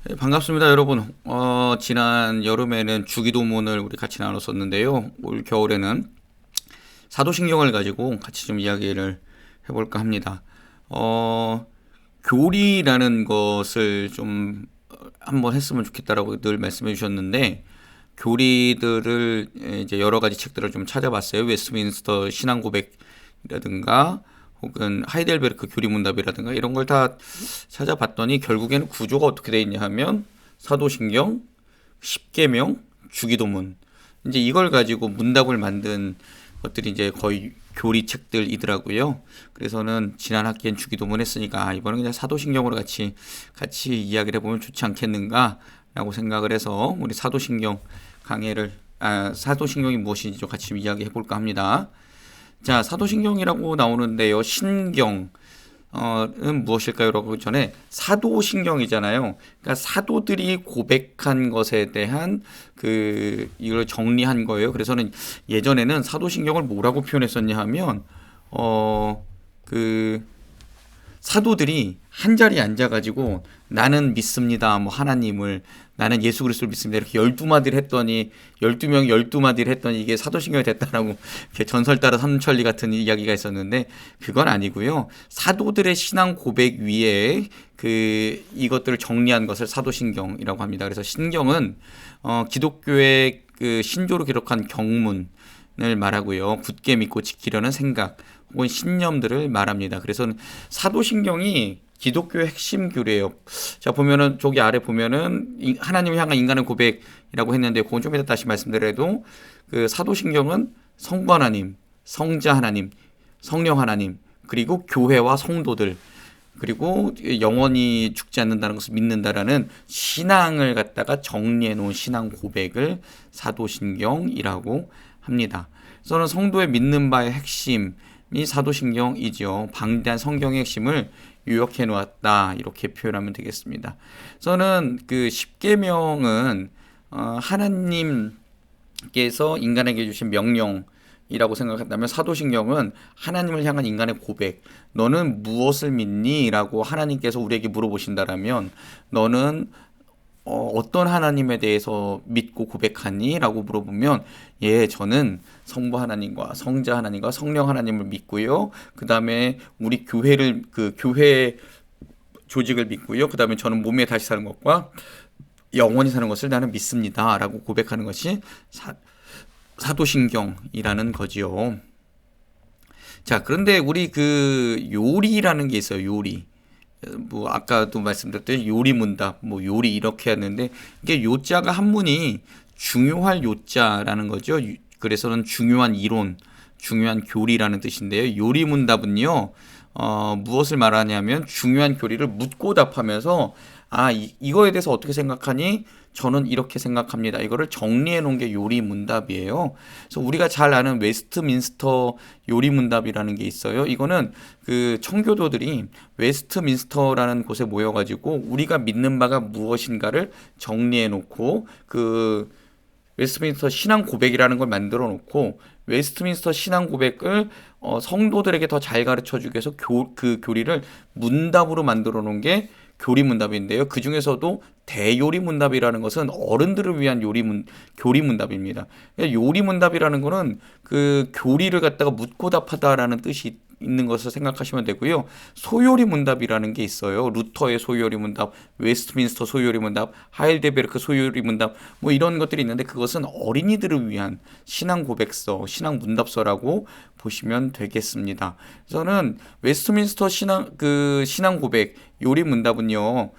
네, 반갑습니다, 여러분. 지난 여름에는 주기도문을 우리 같이 나눴었는데요. 올 겨울에는 사도신경을 가지고 같이 좀 이야기를 해볼까 합니다. 교리라는 것을 좀 한번 했으면 좋겠다라고 늘 말씀해 주셨는데, 교리들을 이제 여러 가지 책들을 좀 찾아봤어요. 웨스트민스터 신앙고백이라든가 혹은 하이델베르크 교리문답이라든가 이런 걸 다 찾아봤더니 결국에는 구조가 어떻게 돼 있냐 하면 사도신경, 십계명, 주기도문, 이제 이걸 가지고 문답을 만든 것들이 이제 거의 교리책들이더라고요. 그래서는 지난 학기엔 주기도문 했으니까 이번엔 그냥 사도신경으로 같이 이야기를 해보면 좋지 않겠는가라고 생각을 해서 우리 사도신경 사도신경이 무엇인지 좀 같이 이야기해 볼까 합니다. 자, 사도신경이라고 나오는데요. 신경 은 무엇일까요? 라고 전에 사도신경이잖아요. 그러니까 사도들이 고백한 것에 대한 이걸 정리한 거예요. 그래서는 예전에는 사도신경을 뭐라고 표현했었냐 하면 그 사도들이 한 자리에 앉아가지고 나는 믿습니다. 뭐 하나님을 나는 예수 그리스도를 믿습니다. 이렇게 12마디를 했더니 12명 12마디를 했더니 이게 사도신경이 됐다라고 이렇게 전설 따라 삼천리 같은 이야기가 있었는데 그건 아니고요. 사도들의 신앙 고백 위에 이것들을 정리한 것을 사도신경이라고 합니다. 그래서 신경은 기독교의 신조로 기록한 경문을 말하고요. 굳게 믿고 지키려는 생각 혹은 신념들을 말합니다. 그래서 사도신경이 기독교의 핵심 교리예요. 자, 보면은 저기 아래 보면은 하나님을 향한 인간의 고백이라고 했는데 그건 좀 이따 다시 말씀드려도 사도신경은 성부 하나님, 성자 하나님, 성령 하나님, 그리고 교회와 성도들, 그리고 영원히 죽지 않는다는 것을 믿는다라는 신앙을 갖다가 정리해 놓은 신앙 고백을 사도신경이라고 합니다. 저는 성도의 믿는 바의 핵심이 사도신경이죠. 방대한 성경의 핵심을 요약해 놓았다 이렇게 표현하면 되겠습니다. 저는 십계명은 하나님께서 인간에게 주신 명령이라고 생각한다면 사도신경은 하나님을 향한 인간의 고백. 너는 무엇을 믿니? 라고 하나님께서 우리에게 물어보신다라면 너는 어떤 하나님에 대해서 믿고 고백하니? 라고 물어보면 저는 성부 하나님과 성자 하나님과 성령 하나님을 믿고요. 그 다음에 우리 교회 조직을 믿고요. 그 다음에 저는 몸에 다시 사는 것과 영원히 사는 것을 나는 믿습니다. 라고 고백하는 것이 사도신경이라는 거지요. 자, 그런데 우리 요리라는 게 있어요. 요리. 뭐 아까도 말씀드렸듯이 요리문답, 뭐 요리 이렇게 했는데 이게 요자가 한문이 중요할 요자라는 거죠. 그래서는 중요한 이론, 중요한 교리라는 뜻인데요. 요리문답은요, 무엇을 말하냐면 중요한 교리를 묻고 답하면서 이거에 대해서 어떻게 생각하니? 저는 이렇게 생각합니다. 이거를 정리해 놓은 게 요리문답이에요. 그래서 우리가 잘 아는 웨스트민스터 요리문답이라는 게 있어요. 이거는 청교도들이 웨스트민스터라는 곳에 모여가지고 우리가 믿는 바가 무엇인가를 정리해 놓고 웨스트민스터 신앙 고백이라는 걸 만들어 놓고 웨스트민스터 신앙 고백을 성도들에게 더 잘 가르쳐 주기 위해서 교리를 문답으로 만들어 놓은 게 교리문답인데요. 그 중에서도 대요리문답이라는 것은 어른들을 위한 교리문답입니다. 요리문답이라는 것은 교리를 갖다가 묻고 답하다라는 뜻이 있는 것을 생각하시면 되고요. 소요리문답이라는 게 있어요. 루터의 소요리문답, 웨스트민스터 소요리문답, 하일데베르크 소요리문답 뭐 이런 것들이 있는데 그것은 어린이들을 위한 신앙 고백서, 신앙 문답서라고 보시면 되겠습니다. 저는 웨스트민스터 신앙 고백 요리 문답은요.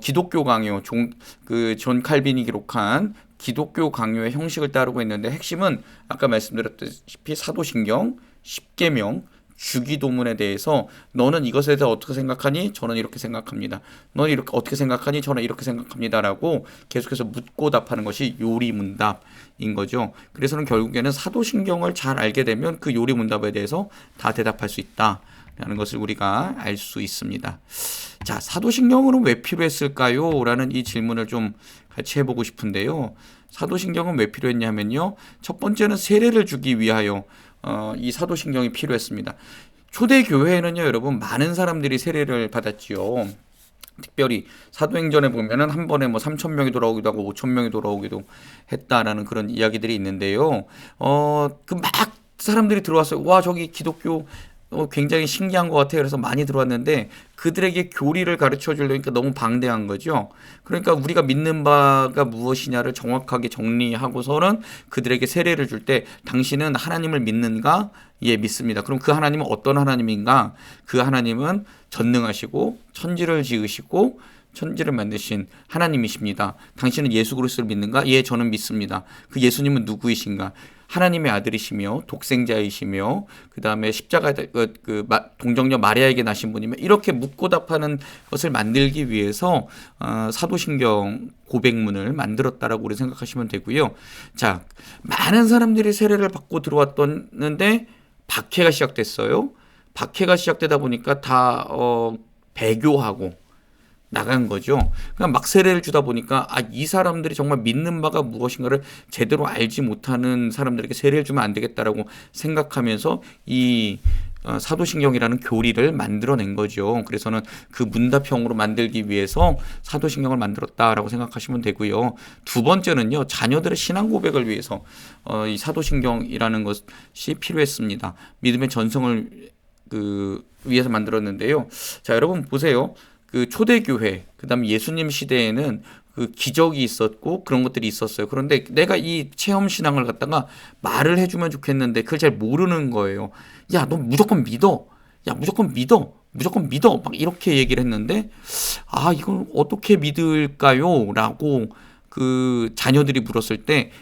기독교 강요 존 칼빈이 기록한 기독교 강요의 형식을 따르고 있는데 핵심은 아까 말씀드렸다시피 사도신경, 십계명, 주기도문에 대해서 너는 이것에 대해서 어떻게 생각하니? 저는 이렇게 생각합니다. 너는 이렇게 어떻게 생각하니? 저는 이렇게 생각합니다라고 계속해서 묻고 답하는 것이 요리문답인 거죠. 그래서는 결국에는 사도신경을 잘 알게 되면 그 요리문답에 대해서 다 대답할 수 있다라는 것을 우리가 알 수 있습니다. 자, 사도신경은 왜 필요했을까요? 라는 이 질문을 좀 같이 해보고 싶은데요. 사도신경은 왜 필요했냐면요. 첫 번째는 세례를 주기 위하여 이 사도신경이 필요했습니다. 초대 교회에는요, 여러분 많은 사람들이 세례를 받았지요. 특별히 사도행전에 보면은 한 번에 뭐 3천 명이 돌아오기도 하고 5천 명이 돌아오기도 했다라는 그런 이야기들이 있는데요. 그 막 사람들이 들어왔어요. 와, 저기 기독교 굉장히 신기한 것 같아요. 그래서 많이 들어왔는데 그들에게 교리를 가르쳐 주려니까 너무 방대한 거죠. 그러니까 우리가 믿는 바가 무엇이냐를 정확하게 정리하고서는 그들에게 세례를 줄 때 당신은 하나님을 믿는가? 예, 믿습니다. 그럼 그 하나님은 어떤 하나님인가? 그 하나님은 전능하시고 천지를 지으시고 천지를 만드신 하나님이십니다. 당신은 예수 그리스도를 믿는가? 예, 저는 믿습니다. 그 예수님은 누구이신가? 하나님의 아들이시며 독생자이시며 그 다음에 십자가 동정녀 마리아에게 나신 분이며 이렇게 묻고 답하는 것을 만들기 위해서 사도신경 고백문을 만들었다라고 우리 생각하시면 되고요. 자, 많은 사람들이 세례를 받고 들어왔었는데 박해가 시작됐어요. 박해가 시작되다 보니까 다 배교하고 나간 거죠. 그냥 막 세례를 주다 보니까 이 사람들이 정말 믿는 바가 무엇인가를 제대로 알지 못하는 사람들에게 세례를 주면 안 되겠다라고 생각하면서 이 사도신경이라는 교리를 만들어낸 거죠. 그래서는 그 문답형으로 만들기 위해서 사도신경을 만들었다라고 생각하시면 되고요. 두 번째는요, 자녀들의 신앙 고백을 위해서 이 사도신경이라는 것이 필요했습니다. 믿음의 전성을 위해서 만들었는데요. 자, 여러분 보세요. 그 초대교회, 그 다음에 예수님 시대에는 그 기적이 있었고 그런 것들이 있었어요. 그런데 내가 이 체험신앙을 갖다가 말을 해주면 좋겠는데 그걸 잘 모르는 거예요. 야, 너 무조건 믿어. 야, 무조건 믿어. 무조건 믿어. 막 이렇게 얘기를 했는데 이걸 어떻게 믿을까요? 라고 그 자녀들이 물었을 때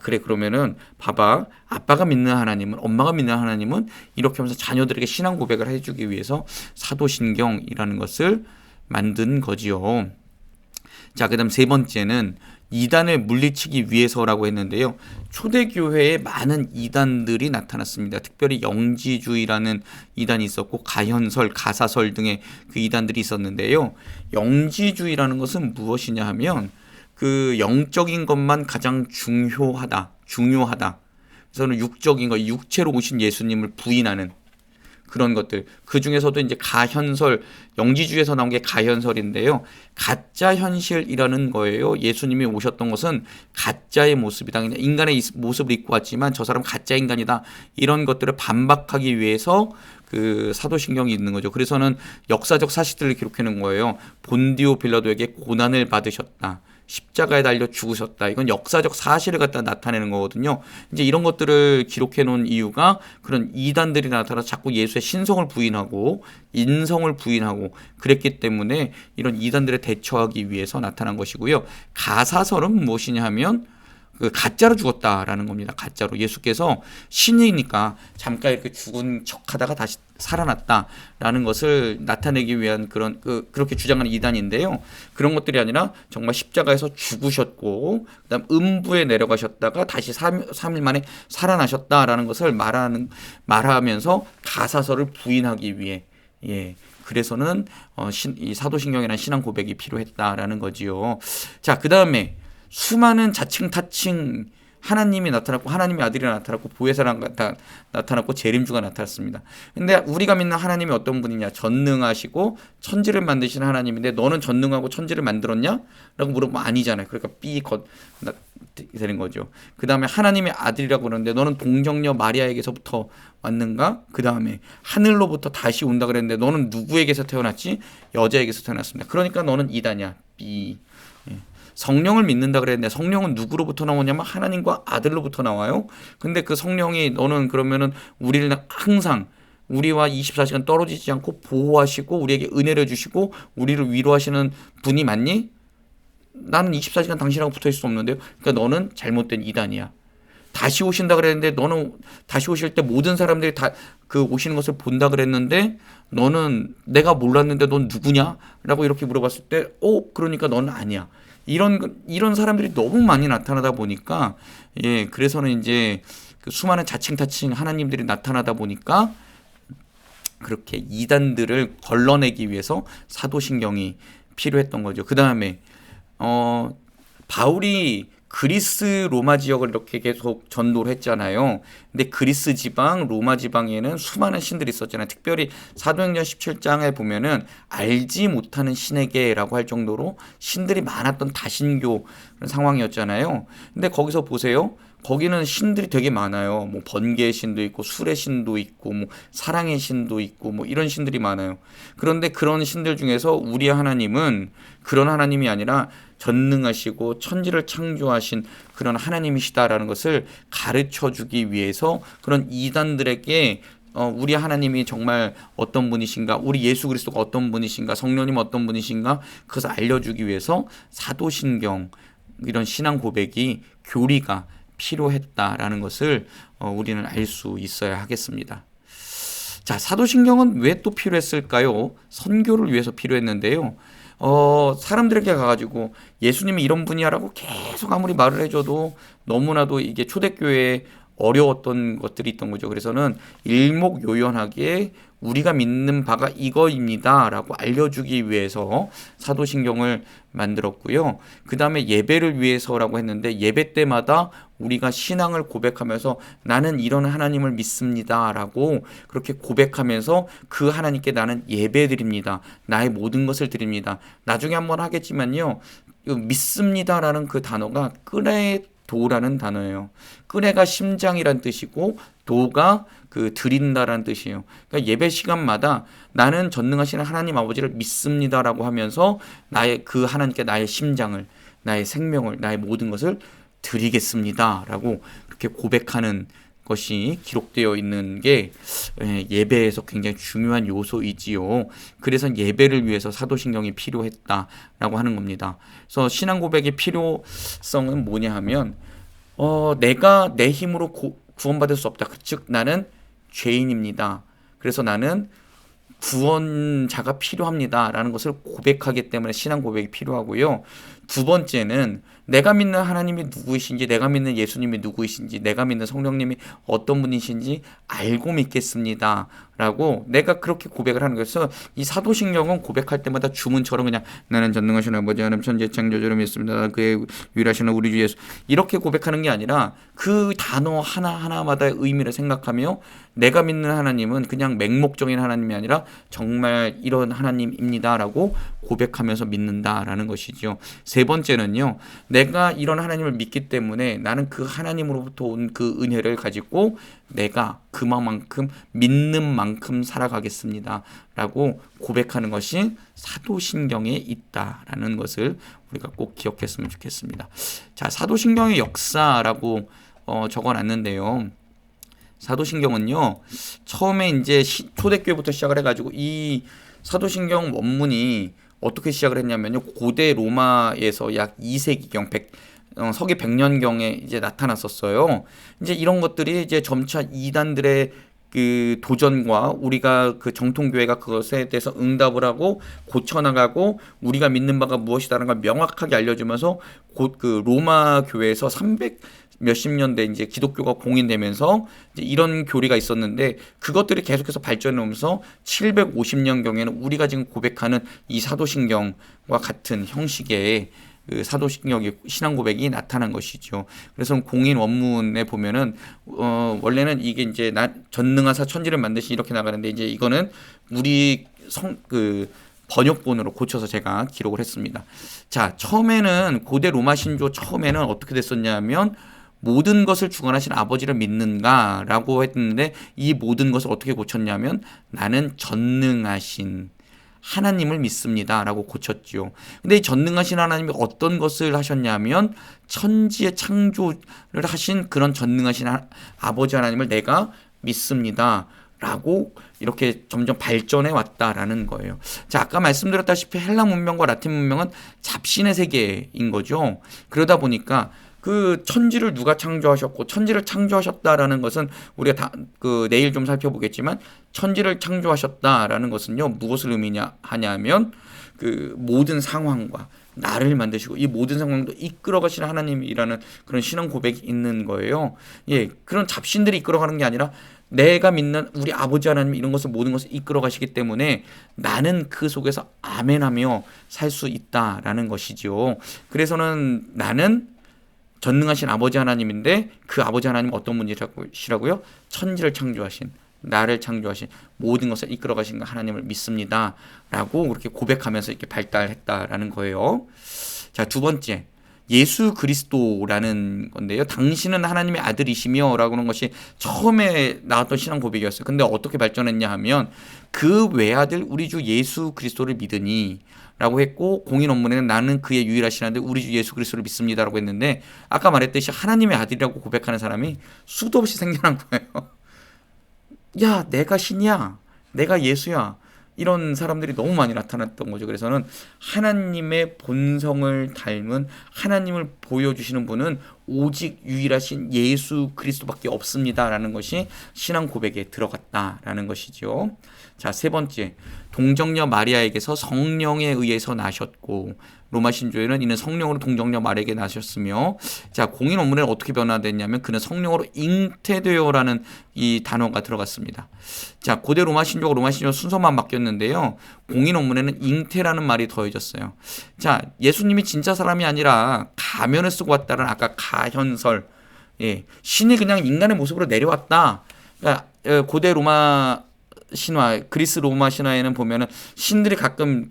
그래, 그러면은 봐봐, 아빠가 믿는 하나님은, 엄마가 믿는 하나님은 이렇게 하면서 자녀들에게 신앙 고백을 해주기 위해서 사도신경이라는 것을 만든 거지요. 자, 그다음 세 번째는 이단을 물리치기 위해서라고 했는데요. 초대교회에 많은 이단들이 나타났습니다. 특별히 영지주의라는 이단이 있었고 가현설, 가사설 등의 그 이단들이 있었는데요. 영지주의라는 것은 무엇이냐 하면 그 영적인 것만 가장 중요하다. 그래서는 육적인 것, 육체로 오신 예수님을 부인하는 그런 것들. 그 중에서도 이제 가현설, 영지주에서 나온 게 가현설인데요. 가짜 현실이라는 거예요. 예수님이 오셨던 것은 가짜의 모습이다. 그냥 인간의 모습을 입고 왔지만 저 사람 가짜 인간이다. 이런 것들을 반박하기 위해서 그 사도신경이 있는 거죠. 그래서는 역사적 사실들을 기록해 놓은 거예요. 본디오 빌라도에게 고난을 받으셨다. 십자가에 달려 죽으셨다. 이건 역사적 사실을 갖다 나타내는 거거든요. 이제 이런 것들을 기록해 놓은 이유가 그런 이단들이 나타나서 자꾸 예수의 신성을 부인하고 인성을 부인하고 그랬기 때문에 이런 이단들에 대처하기 위해서 나타난 것이고요. 가사설은 무엇이냐 하면 그 가짜로 죽었다라는 겁니다. 가짜로. 예수께서 신이니까 잠깐 이렇게 죽은 척하다가 다시 살아났다라는 것을 나타내기 위한 그렇게 주장하는 이단인데요. 그런 것들이 아니라 정말 십자가에서 죽으셨고 그다음 음부에 내려가셨다가 다시 3일 만에 살아나셨다라는 것을 말하면서 가사설을 부인하기 위해 그래서는 이 사도신경이라는 신앙 고백이 필요했다라는 거지요. 자, 그다음에 수많은 자칭 타칭 하나님이 나타났고 하나님의 아들이 나타났고 보혜사가 나타났고 재림주가 나타났습니다. 근데 우리가 믿는 하나님이 어떤 분이냐? 전능하시고 천지를 만드신 하나님인데 너는 전능하고 천지를 만들었냐? 라고 물어보면 아니잖아요. 그러니까 되는 거죠. 그 다음에 하나님의 아들이라고 그러는데 너는 동정녀 마리아에게서부터 왔는가? 그 다음에 하늘로부터 다시 온다 그랬는데 너는 누구에게서 태어났지? 여자에게서 태어났습니다. 그러니까 너는 이다냐? 성령을 믿는다 그랬는데 성령은 누구로부터 나오냐면 하나님과 아들로부터 나와요. 근데 그 성령이 너는 그러면은 우리를 항상 우리와 24시간 떨어지지 않고 보호하시고 우리에게 은혜를 주시고 우리를 위로하시는 분이 맞니? 나는 24시간 당신하고 붙어 있을 수 없는데요. 그러니까 너는 잘못된 이단이야. 다시 오신다 그랬는데 너는 다시 오실 때 모든 사람들이 다 그 오시는 것을 본다 그랬는데 너는 내가 몰랐는데 넌 누구냐? 라고 이렇게 물어봤을 때 그러니까 너는 아니야. 이런 사람들이 너무 많이 나타나다 보니까 그래서는 이제 그 수많은 자칭 타칭 하나님들이 나타나다 보니까 그렇게 이단들을 걸러내기 위해서 사도신경이 필요했던 거죠. 그 다음에 바울이 그리스 로마 지역을 이렇게 계속 전도를 했잖아요. 근데 그리스 지방, 로마 지방에는 수많은 신들이 있었잖아요. 특별히 사도행전 17장에 보면은 알지 못하는 신에게라고 할 정도로 신들이 많았던 다신교 그런 상황이었잖아요. 근데 거기서 보세요. 거기는 신들이 되게 많아요. 뭐 번개의 신도 있고 술의 신도 있고 뭐 사랑의 신도 있고 뭐 이런 신들이 많아요. 그런데 그런 신들 중에서 우리 하나님은 그런 하나님이 아니라 전능하시고 천지를 창조하신 그런 하나님이시다라는 것을 가르쳐 주기 위해서 그런 이단들에게 우리 하나님이 정말 어떤 분이신가, 우리 예수 그리스도가 어떤 분이신가, 성령님 어떤 분이신가, 그것을 알려주기 위해서 사도신경 이런 신앙 고백이 교리가 필요했다라는 것을 우리는 알 수 있어야 하겠습니다. 자, 사도신경은 왜 또 필요했을까요? 선교를 위해서 필요했는데요. 사람들에게 가가지고 예수님이 이런 분이야라고 계속 아무리 말을 해줘도 너무나도 이게 초대교회에 어려웠던 것들이 있던 거죠. 그래서는 일목요연하게 우리가 믿는 바가 이거입니다라고 알려주기 위해서 사도신경을 만들었고요. 그 다음에 예배를 위해서라고 했는데 예배 때마다 우리가 신앙을 고백하면서 나는 이런 하나님을 믿습니다라고 그렇게 고백하면서 그 하나님께 나는 예배드립니다. 나의 모든 것을 드립니다. 나중에 한번 하겠지만요. 믿습니다라는 그 단어가 끄레 도라는 단어예요. 끄레가 심장이란 뜻이고 도가 그 드린다라는 뜻이에요. 그러니까 예배 시간마다 나는 전능하신 하나님 아버지를 믿습니다라고 하면서 나의 그 하나님께 나의 심장을, 나의 생명을, 나의 모든 것을 드리겠습니다라고 그렇게 고백하는 것이 기록되어 있는 게 예배에서 굉장히 중요한 요소이지요. 그래서 예배를 위해서 사도신경이 필요했다라고 하는 겁니다. 그래서 신앙 고백의 필요성은 뭐냐 하면 내가 내 힘으로 구원받을 수 없다. 즉 나는 죄인입니다. 그래서 나는 구원자가 필요합니다라는 것을 고백하기 때문에 신앙 고백이 필요하고요. 두 번째는 내가 믿는 하나님이 누구이신지, 내가 믿는 예수님이 누구이신지, 내가 믿는 성령님이 어떤 분이신지 알고 믿겠습니다 라고 내가 그렇게 고백을 하는 거여서 이 사도신경은 고백할 때마다 주문처럼 그냥 나는 전능하신 아버지 하나님 천지의 창조주를 믿습니다. 그의 유일하신 우리 주 예수 이렇게 고백하는 게 아니라 그 단어 하나하나마다의 의미를 생각하며 내가 믿는 하나님은 그냥 맹목적인 하나님이 아니라 정말 이런 하나님입니다라고 고백하면서 믿는다라는 것이죠. 세 번째는요. 내가 이런 하나님을 믿기 때문에 나는 그 하나님으로부터 온 그 은혜를 가지고 내가 그만큼 믿는 만큼 살아가겠습니다 라고 고백하는 것이 사도신경에 있다라는 것을 우리가 꼭 기억했으면 좋겠습니다. 자, 사도신경의 역사라고 적어놨는데요. 사도신경은요, 처음에 이제 초대교회부터 시작을 해가지고 이 사도신경 원문이 어떻게 시작을 했냐면요, 고대 로마에서 약 2세기경 서기 100년경에 이제 나타났었어요. 이제 이런 것들이 이제 점차 이단들의 그 도전과 우리가 그 정통교회가 그것에 대해서 응답을 하고 고쳐나가고 우리가 믿는 바가 무엇이다라는 걸 명확하게 알려주면서 곧 그 로마 교회에서 300 몇십 년대 이제 기독교가 공인되면서 이제 이런 교리가 있었는데 그것들이 계속해서 발전해 오면서 750년경에는 우리가 지금 고백하는 이 사도신경과 같은 형식의 그 사도신경의 신앙 고백이 나타난 것이죠. 그래서 공인 원문에 보면은 원래는 이게 이제 전능하사 천지를 만드시 이렇게 나가는데 이제 이거는 우리 번역본으로 고쳐서 제가 기록을 했습니다. 자, 처음에는 고대 로마 신조 처음에는 어떻게 됐었냐면 모든 것을 주관하신 아버지를 믿는가라고 했는데 이 모든 것을 어떻게 고쳤냐면 나는 전능하신 하나님을 믿습니다 라고 고쳤죠. 근데 이 전능하신 하나님이 어떤 것을 하셨냐면 천지의 창조를 하신 그런 전능하신 아버지 하나님을 내가 믿습니다 라고 이렇게 점점 발전해 왔다라는 거예요. 자, 아까 말씀드렸다시피 헬라 문명과 라틴 문명은 잡신의 세계인 거죠. 그러다 보니까 그 천지를 누가 창조하셨고 천지를 창조하셨다라는 것은 우리가 다 내일 좀 살펴보겠지만 천지를 창조하셨다라는 것은요 무엇을 하냐면 그 모든 상황과 나를 만드시고 이 모든 상황도 이끌어가시는 하나님이라는 그런 신앙 고백이 있는 거예요. 예, 그런 잡신들이 이끌어가는 게 아니라 내가 믿는 우리 아버지 하나님 이런 것을 모든 것을 이끌어가시기 때문에 나는 그 속에서 아멘하며 살 수 있다라는 것이죠. 그래서는 나는 전능하신 아버지 하나님인데 그 아버지 하나님은 어떤 분이시라고요? 천지를 창조하신, 나를 창조하신, 모든 것을 이끌어 가신 하나님을 믿습니다 라고 그렇게 고백하면서 이렇게 발달했다라는 거예요. 자, 두 번째, 예수 그리스도라는 건데요. 당신은 하나님의 아들이시며 라고 하는 것이 처음에 나왔던 신앙 고백이었어요. 근데 어떻게 발전했냐 하면 그 외아들 우리 주 예수 그리스도를 믿으니 라고 했고, 공인 원문에는 나는 그의 유일하신 아들 우리 주 예수 그리스도를 믿습니다 라고 했는데, 아까 말했듯이 하나님의 아들이라고 고백하는 사람이 수도 없이 생겨난 거예요. 야, 내가 신이야, 내가 예수야, 이런 사람들이 너무 많이 나타났던 거죠. 그래서는 하나님의 본성을 닮은, 하나님을 보여주시는 분은 오직 유일하신 예수 그리스도밖에 없습니다라는 것이 신앙 고백에 들어갔다라는 것이죠. 자, 세 번째, 동정녀 마리아에게서 성령에 의해서 나셨고, 로마 신조에는 이는 성령으로 동정녀 마리아에게 나셨으며, 자, 공인 원문에는 어떻게 변화됐냐면 그는 성령으로 잉태되어라는 이 단어가 들어갔습니다. 자, 고대 로마 신조가 로마 신조 순서만 바뀌었는데요, 공인 원문에는 잉태라는 말이 더해졌어요. 자, 예수님이 진짜 사람이 아니라 가면을 쓰고 왔다는 아까 가현설, 예, 신이 그냥 인간의 모습으로 내려왔다. 그러니까 고대 로마 신화, 그리스 로마 신화에는 보면은 신들이 가끔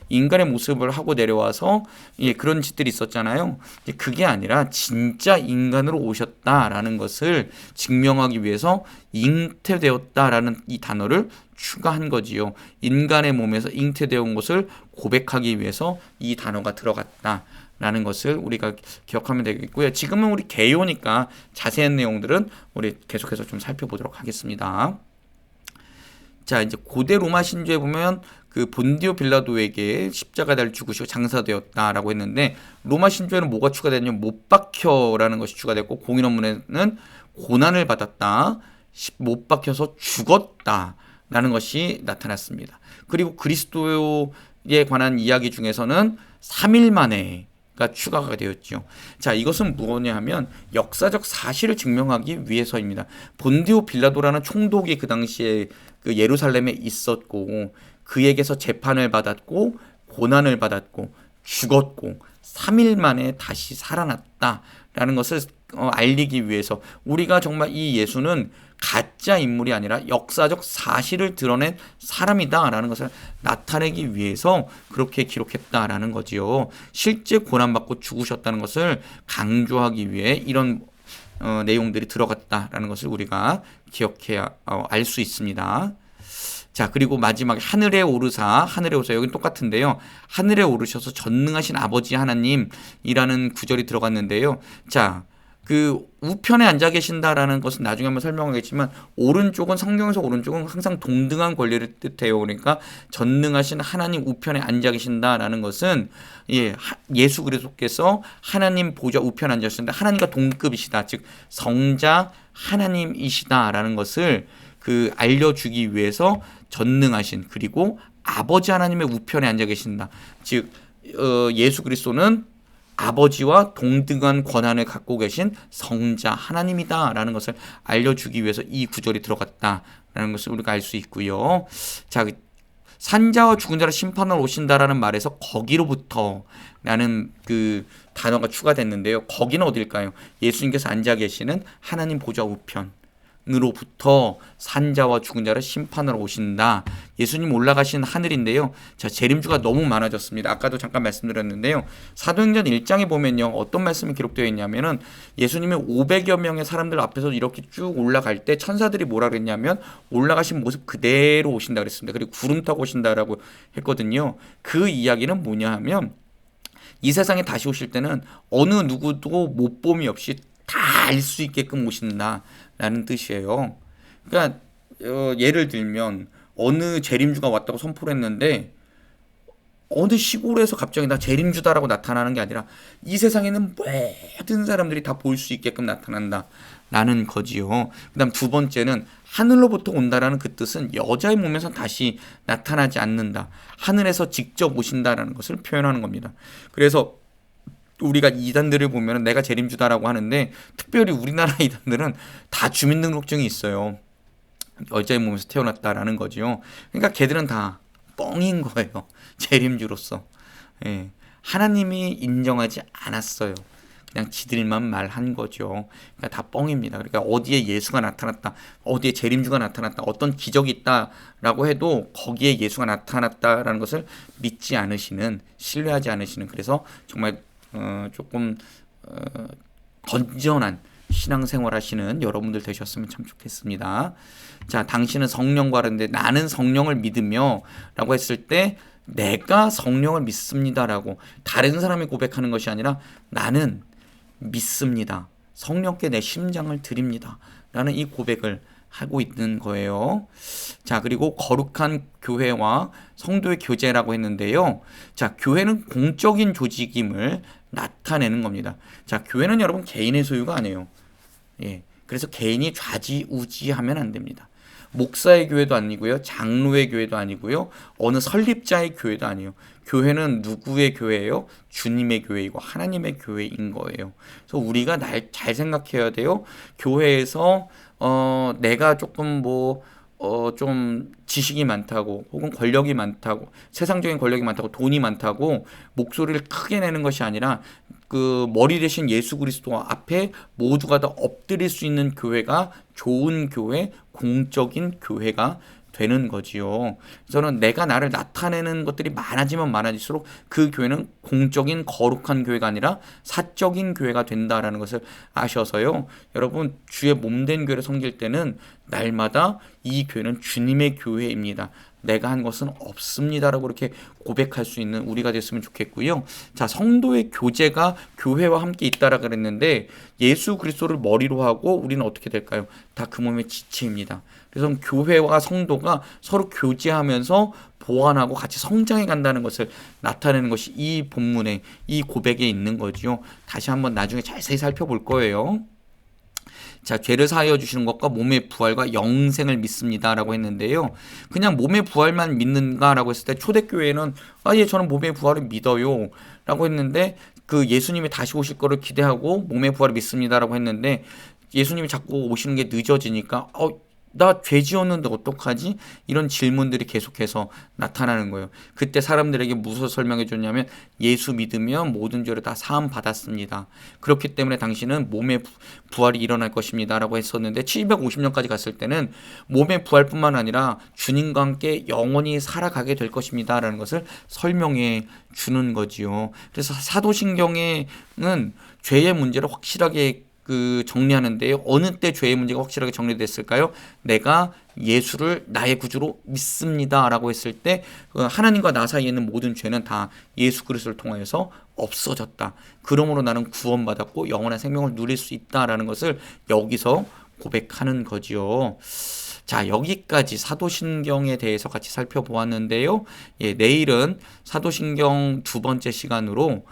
인간의 모습을 하고 내려와서, 예, 그런 짓들이 있었잖아요. 그게 아니라 진짜 인간으로 오셨다라는 것을 증명하기 위해서 잉태되었다라는 이 단어를 추가한 거지요. 인간의 몸에서 잉태되어 온 것을 고백하기 위해서 이 단어가 들어갔다라는 것을 우리가 기억하면 되겠고요. 지금은 우리 개요니까 자세한 내용들은 우리 계속해서 좀 살펴보도록 하겠습니다. 자, 이제 고대 로마 신조에 보면 그 본디오 빌라도에게 십자가 달려 죽으시고 장사되었다라고 했는데, 로마 신조에는 뭐가 추가됐냐면 못 박혀라는 것이 추가됐고, 공인 원문에는 고난을 받았다, 못 박혀서 죽었다라는 것이 나타났습니다. 그리고 그리스도에 관한 이야기 중에서는 3일 만에 가 추가가 되었죠. 자, 이것은 무엇이냐 하면 역사적 사실을 증명하기 위해서입니다. 본디오 빌라도라는 총독이 그 당시에 그 예루살렘에 있었고, 그에게서 재판을 받았고 고난을 받았고 죽었고 3일 만에 다시 살아났다라는 것을 알리기 위해서, 우리가 정말 이 예수는 가짜 인물이 아니라 역사적 사실을 드러낸 사람이다라는 것을 나타내기 위해서 그렇게 기록했다라는 거지요. 실제 고난받고 죽으셨다는 것을 강조하기 위해 이런 내용들이 들어갔다라는 것을 우리가 기억해야 알 수 있습니다. 자, 그리고 마지막에 하늘에 오르사, 여기는 똑같은데요. 하늘에 오르셔서 전능하신 아버지 하나님이라는 구절이 들어갔는데요. 자, 그 우편에 앉아 계신다라는 것은 나중에 한번 설명하겠지만, 오른쪽은, 성경에서 오른쪽은 항상 동등한 권리를 뜻해요. 그러니까 전능하신 하나님 우편에 앉아 계신다라는 것은, 예, 예수 그리스도께서 하나님 보좌 우편에 앉아 계신다, 하나님과 동급이시다, 즉 성자 하나님이시다라는 것을 알려주기 위해서 전능하신, 그리고 아버지 하나님의 우편에 앉아 계신다, 즉 예수 그리스도는 아버지와 동등한 권한을 갖고 계신 성자 하나님이다라는 것을 알려주기 위해서 이 구절이 들어갔다라는 것을 우리가 알 수 있고요. 자, 산자와 죽은 자를 심판하러 오신다라는 말에서 거기로부터라는 그 단어가 추가됐는데요. 거기는 어딜까요? 예수님께서 앉아 계시는 하나님 보좌 우편 으로부터 산자와 죽은 자를 심판하러 오신다. 예수님 올라가신 하늘인데요. 자, 재림주가 너무 많아졌습니다. 아까도 잠깐 말씀드렸는데요. 사도행전 1장에 보면요, 어떤 말씀이 기록되어 있냐면은 예수님이 500여 명의 사람들 앞에서 이렇게 쭉 올라갈 때 천사들이 뭐라 그랬냐면 올라가신 모습 그대로 오신다 그랬습니다. 그리고 구름 타고 오신다라고 했거든요. 그 이야기는 뭐냐 하면 이 세상에 다시 오실 때는 어느 누구도 못봄이 없이 다 알 수 있게끔 오신다라는 뜻이에요. 그러니까 예를 들면 어느 재림주가 왔다고 선포를 했는데 어느 시골에서 갑자기 나 재림주다라고 나타나는 게 아니라 이 세상에는 모든 사람들이 다 볼 수 있게끔 나타난다라는 거지요. 그다음 두 번째는 하늘로부터 온다라는 그 뜻은 여자의 몸에서 다시 나타나지 않는다, 하늘에서 직접 오신다라는 것을 표현하는 겁니다. 그래서 우리가 이단들을 보면 내가 재림주다라고 하는데, 특별히 우리나라 이단들은 다 주민등록증이 있어요. 여자의 몸에서 태어났다라는 거죠. 그러니까 걔들은 다 뻥인 거예요. 재림주로서. 예. 하나님이 인정하지 않았어요. 그냥 지들만 말한 거죠. 그러니까 다 뻥입니다. 그러니까 어디에 예수가 나타났다, 어디에 재림주가 나타났다, 어떤 기적이 있다라고 해도 거기에 예수가 나타났다라는 것을 믿지 않으시는, 신뢰하지 않으시는, 그래서 정말 조금 건전한 신앙생활 하시는 여러분들 되셨으면 참 좋겠습니다. 자, 당신은 성령과 하는데 나는 성령을 믿으며 라고 했을 때 내가 성령을 믿습니다라고 다른 사람이 고백하는 것이 아니라 나는 믿습니다. 성령께 내 심장을 드립니다. 라는 이 고백을 하고 있는 거예요. 자, 그리고 거룩한 교회와 성도의 교제라고 했는데요. 자, 교회는 공적인 조직임을 나타내는 겁니다. 자, 교회는 여러분 개인의 소유가 아니에요. 예. 그래서 개인이 좌지우지하면 안 됩니다. 목사의 교회도 아니고요. 장로의 교회도 아니고요. 어느 설립자의 교회도 아니에요. 교회는 누구의 교회예요? 주님의 교회이고 하나님의 교회인 거예요. 그래서 우리가 잘 생각해야 돼요. 교회에서 내가 조금 좀 지식이 많다고 혹은 권력이 많다고 세상적인 권력이 많다고 돈이 많다고 목소리를 크게 내는 것이 아니라 그 머리 대신 예수 그리스도 앞에 모두가 다 엎드릴 수 있는 교회가 좋은 교회, 공적인 교회가 되는 거지요. 저는 내가 나를 나타내는 것들이 많아지면 많아질수록 그 교회는 공적인 거룩한 교회가 아니라 사적인 교회가 된다라는 것을 아셔서요. 여러분 주의 몸된 교회를 섬길 때는 날마다 이 교회는 주님의 교회입니다. 내가 한 것은 없습니다라고 이렇게 고백할 수 있는 우리가 됐으면 좋겠고요. 자, 성도의 교제가 교회와 함께 있다라 그랬는데 예수 그리스도를 머리로 하고 우리는 어떻게 될까요? 다 그 몸의 지체입니다. 그래서 교회와 성도가 서로 교제하면서 보완하고 같이 성장해 간다는 것을 나타내는 것이 이 본문에 이 고백에 있는 거지요. 다시 한번 나중에 자세히 살펴볼 거예요. 자, 죄를 사하여 주시는 것과 몸의 부활과 영생을 믿습니다라고 했는데요. 그냥 몸의 부활만 믿는가라고 했을 때 초대교회는 예, 저는 몸의 부활을 믿어요 라고 했는데 그 예수님이 다시 오실 거를 기대하고 몸의 부활을 믿습니다라고 했는데 예수님이 자꾸 오시는 게 늦어지니까 나 죄 지었는데 어떡하지? 이런 질문들이 계속해서 나타나는 거예요. 그때 사람들에게 무엇을 설명해 줬냐면 예수 믿으면 모든 죄를 다 사함 받았습니다. 그렇기 때문에 당신은 몸의 부활이 일어날 것입니다 라고 했었는데 750년까지 갔을 때는 몸의 부활뿐만 아니라 주님과 함께 영원히 살아가게 될 것입니다 라는 것을 설명해 주는 거지요. 그래서 사도신경에는 죄의 문제를 확실하게 정리하는데요. 어느 때 죄의 문제가 확실하게 정리됐을까요? 내가 예수를 나의 구주로 믿습니다라고 했을 때 하나님과 나 사이에 있는 모든 죄는 다 예수 그리스도를 통하여서 없어졌다. 그러므로 나는 구원받았고 영원한 생명을 누릴 수 있다라는 것을 여기서 고백하는 거지요. 자, 여기까지 사도신경에 대해서 같이 살펴보았는데요. 예, 내일은 사도신경 두 번째 시간으로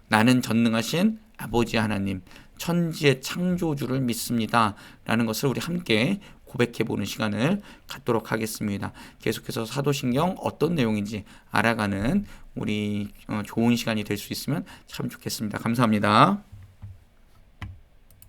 나는 전능하신 아버지 하나님 천지의 창조주를 믿습니다 라는 것을 우리 함께 고백해보는 시간을 갖도록 하겠습니다. 계속해서 사도신경 어떤 내용인지 알아가는 우리 좋은 시간이 될 수 있으면 참 좋겠습니다. 감사합니다.